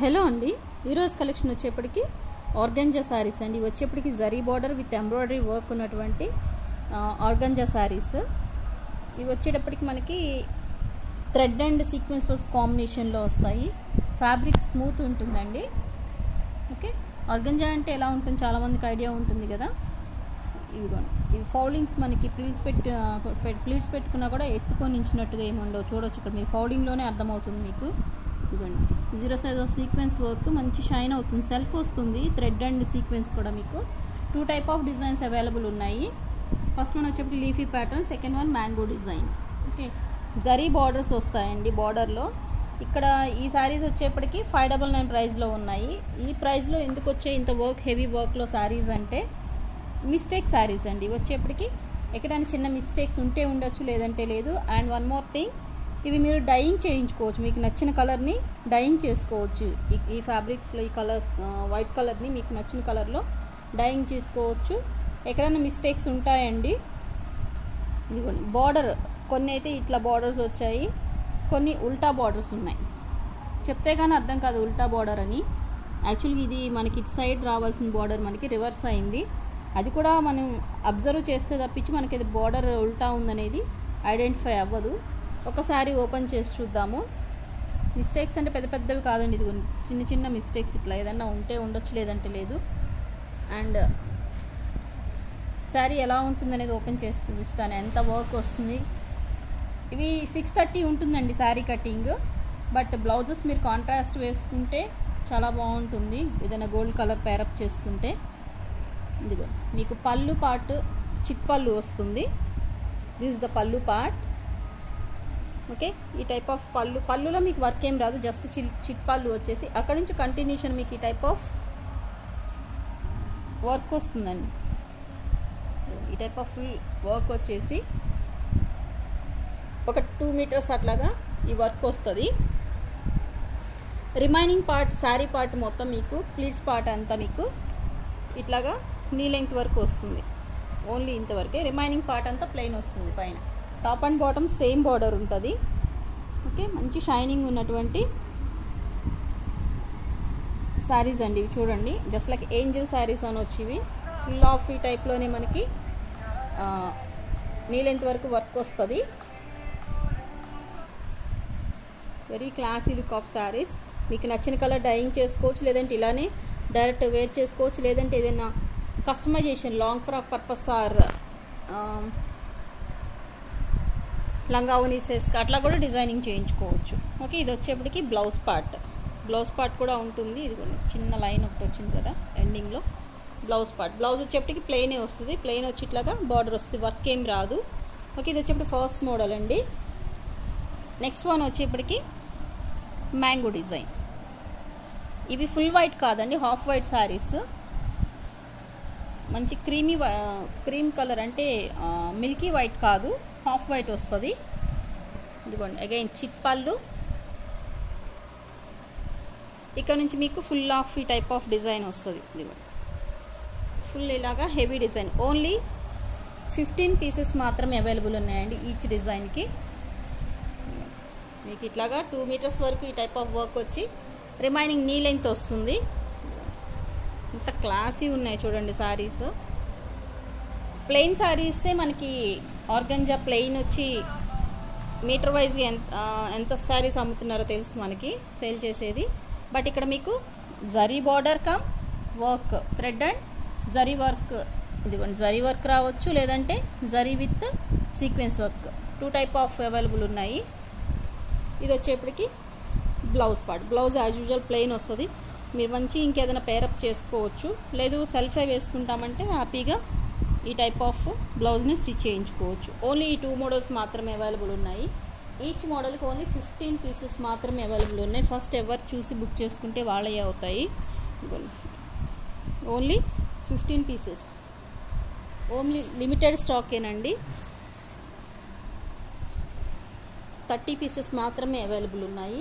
Hello అండి, ఈరోజు collection వచ్చేప్పటికి ఆర్గంజా శారీస్ అండి. వచ్చేప్పటికి zari border with embroidery work ఉన్నటువంటి ఆర్గంజా శారీస్. ఇవి వచ్చేటప్పటికి మనకి థ్రెడ్ అండ్ సీక్వెన్స్ వర్క్ కాంబినేషన్లో వస్తాయి. ఫ్యాబ్రిక్ స్మూత్ ఉంటుందండి. ఓకే, ఆర్గంజా అంటే ఎలా ఉంటుంది చాలామందికి ఐడియా ఉంటుంది కదా. ఇవి ఫౌలింగ్స్ మనకి ప్లీట్స్ పెట్టుకున్నా కూడా ఎత్తుకొని నించినట్టుగా ఏమి ఉండవు. చూడొచ్చు, ఇక్కడ మీరు ఫౌలింగ్లోనే అర్థమవుతుంది మీకు. ఇదిగోండి, zero size of sequence work మంచి షైన్ అవుతుంది, సెల్ఫ్ వస్తుంది. థ్రెడ్ అండ్ సీక్వెన్స్ కూడా మీకు 2 టైప్ ఆఫ్ డిజైన్స్ అవైలబుల్ ఉన్నాయి. ఫస్ట్ వన్ వచ్చేప్పుడు leafy pattern, second one mango design. Okay, zari borders వస్తాయండి. బార్డర్లో ఇక్కడ ఈ శారీస్ వచ్చేప్పటికి 599 ప్రైస్లో ఉన్నాయి. ఈ ప్రైస్లో ఎందుకు వచ్చాయి ఇంత వర్క్, హెవీ వర్క్లో శారీస్ అంటే మిస్టేక్ శారీస్ అండి. వచ్చేప్పటికి ఎక్కడైనా చిన్న మిస్టేక్స్ ఉంటే ఉండొచ్చు, లేదంటే లేదు. అండ్ వన్ మోర్ థింగ్, ఇవి మీరు డైయింగ్ చేయించుకోవచ్చు. మీకు నచ్చిన కలర్ని డైయింగ్ చేసుకోవచ్చు. ఈ ఫ్యాబ్రిక్స్లో ఈ కలర్స్, వైట్ కలర్ని మీకు నచ్చిన కలర్లో డైయింగ్ చేసుకోవచ్చు. ఎక్కడైనా మిస్టేక్స్ ఉంటాయండి. ఇదిగోండి, బార్డర్ కొన్ని అయితే ఇట్లా బార్డర్స్ వచ్చాయి, కొన్ని ఉల్టా బార్డర్స్ ఉన్నాయి. చెప్తే కానీ అర్థం కాదు ఉల్టా బార్డర్ అని. యాక్చువల్గా ఇది మనకి ఇటు సైడ్ రావాల్సిన బార్డర్ మనకి రివర్స్ అయింది. అది కూడా మనం అబ్జర్వ్ చేస్తే తప్పించి మనకి ఇది బార్డర్ ఉల్టా ఉందనేది ఐడెంటిఫై అవ్వదు. ఒకసారి ఓపెన్ చేసి చూద్దాము. మిస్టేక్స్ అంటే పెద్ద పెద్దవి కాదండి, ఇది చిన్న చిన్న మిస్టేక్స్ ఇట్లా ఏదన్నా ఉంటే ఉండొచ్చు, లేదంటే లేదు. అండ్ శారీ ఎలా ఉంటుందనేది ఓపెన్ చేసి చూస్తాను, ఎంత వర్క్ వస్తుంది. ఇవి 630 ఉంటుందండి శారీ కటింగ్. బట్ బ్లౌజెస్ మీరు కాంట్రాస్ట్ వేసుకుంటే చాలా బాగుంటుంది, ఏదైనా గోల్డ్ కలర్ పేరప్ చేసుకుంటే. ఇదిగో మీకు పళ్ళు పార్ట్ చిట్ పళ్ళు వస్తుంది. దిస్ ఇస్ ద పళ్ళు పార్ట్. ఓకే, ఈ టైప్ ఆఫ్ పళ్ళులో మీకు వర్క్ ఏం రాదు, జస్ట్ చిట్ పళ్ళు వచ్చేసి అక్కడ నుంచి కంటిన్యూషన్ మీకు ఈ టైప్ ఆఫ్ వర్క్ వస్తుందండి. ఈ టైప్ ఆఫ్ ఫుల్ వర్క్ వచ్చేసి ఒక 2 మీటర్స్ అట్లాగా ఈ వర్క్ వస్తుంది. రిమైనింగ్ పార్ట్, శారీ పార్ట్ మొత్తం మీకు ప్లీట్స్ పార్ట్ అంతా మీకు ఇట్లాగా నీ లెంగ్త్ వరకు వస్తుంది. ఓన్లీ ఇంతవరకే, రిమైనింగ్ పార్ట్ అంతా ప్లెయిన్ వస్తుంది. పైన top and bottom same border ఉంటుంది. ఓకే, మంచి షైనింగ్ ఉన్నటువంటి శారీస్ అండి ఇవి. చూడండి, జస్ట్ లైక్ ఏంజల్ శారీస్ అని వచ్చేవి. ఫుల్ ఆఫ్ ఈ టైప్లోనే మనకి నీ లెంత్ వరకు వర్క్ వస్తుంది. Very classy look of saris. మీకు నచ్చిన కలర్ డైయింగ్ చేసుకోవచ్చు, లేదంటే ఇలానే డైరెక్ట్ వేర్ చేసుకోవచ్చు, లేదంటే ఏదైనా customization long frock purpose or లంగావోని సెస్ అట్లా కూడా డిజైనింగ్ చేయించుకోవచ్చు. ఓకే, ఇది వచ్చేప్పటికి బ్లౌజ్ పార్ట్ కూడా ఉంటుంది. ఇది చిన్న లైన్ ఒకటి వచ్చింది కదా ఎండింగ్లో. బ్లౌజ్ వచ్చేప్పటికి ప్లెయినే వస్తుంది. ప్లెయిన్ వచ్చి ఇట్లాగా బార్డర్ వస్తుంది, వర్క్ ఏం రాదు. ఓకే, ఇది వచ్చేప్పటికి ఫస్ట్ మోడల్ అండి. నెక్స్ట్ వన్ వచ్చేప్పటికి మ్యాంగో డిజైన్. ఇవి ఫుల్ వైట్ కాదండి, హాఫ్ వైట్ శారీస్. మంచి క్రీమ్ కలర్, అంటే మిల్కీ వైట్ కాదు, హాఫ్ వైట్ వస్తుంది. ఇదిగోండి, అగైన్ చిట్ పళ్ళు. ఇక్కడ నుంచి మీకు ఫుల్ ఆఫ్ ఈ టైప్ ఆఫ్ డిజైన్ వస్తుంది. ఇదిగోండి, ఫుల్ ఇలాగా హెవీ డిజైన్. ఓన్లీ 15 పీసెస్ మాత్రమే అవైలబుల్ ఉన్నాయండి ఈచ్ డిజైన్కి. మీకు ఇట్లాగా 2 మీటర్స్ వరకు ఈ టైప్ ఆఫ్ వర్క్ వచ్చి రిమైనింగ్ నీ లెంత్ వస్తుంది. ఇంత క్లాసీ ఉన్నాయి చూడండి శారీస్. ప్లెయిన్ శారీసే మనకి ఆర్గంజా ప్లెయిన్ వచ్చి మీటర్ వైజ్గా ఎంత శారీస్ అమ్ముతున్నారో తెలుసు మనకి సేల్ చేసేది. బట్ ఇక్కడ మీకు zari border come work, thread and zari work. ఇదిగోండి, జరీ వర్క్ రావచ్చు, లేదంటే zari with sequence work. 2 type of available ఉన్నాయి. ఇది వచ్చేప్పటికి blouse part. Blouse as usual plain వస్తుంది. మీరు మంచి ఇంకేదైనా పేరప్ చేసుకోవచ్చు, లేదు సెల్ఫే వేసుకుంటామంటే హ్యాపీగా ఈ టైప్ ఆఫ్ బ్లౌజ్ని స్టిచ్ చేయించుకోవచ్చు. ఓన్లీ ఈ 2 మోడల్స్ మాత్రమే అవైలబుల్ ఉన్నాయి. ఈచ్ మోడల్కి ఓన్లీ 15 పీసెస్ మాత్రమే అవైలబుల్ ఉన్నాయి. ఫస్ట్ ఎవరు చూసి బుక్ చేసుకుంటే వాళ్ళే అవుతాయి. ఓన్లీ 15 పీసెస్, ఓన్లీ లిమిటెడ్ స్టాకేనండి. 30 పీసెస్ మాత్రమే అవైలబుల్ ఉన్నాయి.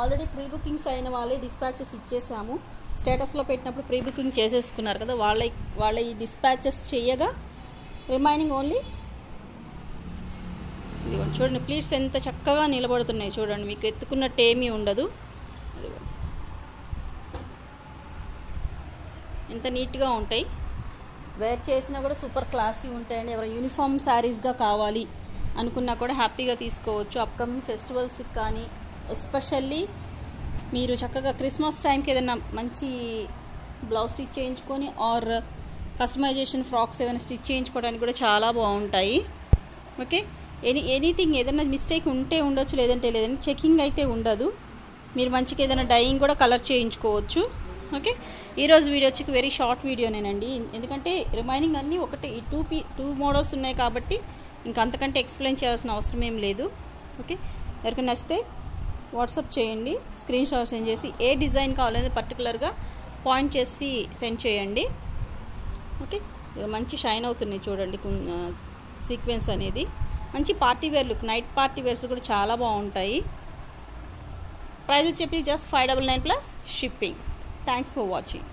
ఆల్రెడీ ప్రీ బుకింగ్స్ అయిన వాళ్ళే డిస్పాచెస్ ఇచ్చేసాము. స్టేటస్లో పెట్టినప్పుడు ప్రీ బుకింగ్ చేసేసుకున్నారు కదా, వాళ్ళ ఈ డిస్పాచెస్ చేయగా రిమైనింగ్ ఓన్లీ. ఇదిగోండి, చూడండి ప్లీట్స్ ఎంత చక్కగా నిలబడుతున్నాయి చూడండి, మీకు ఎత్తుకున్నట్టు ఏమీ ఉండదు. ఎంత నీట్గా ఉంటాయి, వేర్ చేసినా కూడా సూపర్ క్లాసీ ఉంటాయండి. ఎవరు యూనిఫామ్ శారీస్గా కావాలి అనుకున్నా కూడా హ్యాపీగా తీసుకోవచ్చు. అప్కమింగ్ ఫెస్టివల్స్కి కానీ ఎస్పెషల్లీ మీరు చక్కగా క్రిస్మస్ టైంకి ఏదైనా మంచి బ్లౌజ్ స్టిచ్ చేయించుకొని ఆర్ కస్టమైజేషన్ ఫ్రాక్స్ ఏమైనా స్టిచ్ చేయించుకోవడానికి కూడా చాలా బాగుంటాయి. ఓకే, ఎనీథింగ్ ఏదైనా మిస్టేక్ ఉంటే ఉండొచ్చు, లేదంటే చెకింగ్ అయితే ఉండదు. మీరు మంచిగా ఏదైనా డైయింగ్ కూడా కలర్ చేయించుకోవచ్చు. ఓకే, ఈరోజు వీడియో వచ్చి వెరీ షార్ట్ వీడియోనేనండి, ఎందుకంటే రిమైనింగ్ అన్నీ ఒకటి టూ మోడల్స్ ఉన్నాయి కాబట్టి ఇంకా అంతకంటే ఎక్స్ప్లెయిన్ చేయాల్సిన అవసరం ఏం లేదు. ఓకే, ఎవరికి నచ్చితే వాట్సాప్ చేయండి, స్క్రీన్ షాట్ సెండ్ చేసి ఏ డిజైన్ కావాలనేది పర్టికులర్గా పాయింట్ చేసి సెండ్ చేయండి. ఓకే, మంచి షైన్ అవుతున్నాయి చూడండి, సీక్వెన్స్ అనేది మంచి party wear look, night party wears కూడా చాలా బాగుంటాయి. ప్రైస్ వచ్చి just 599 plus shipping. Thanks for watching.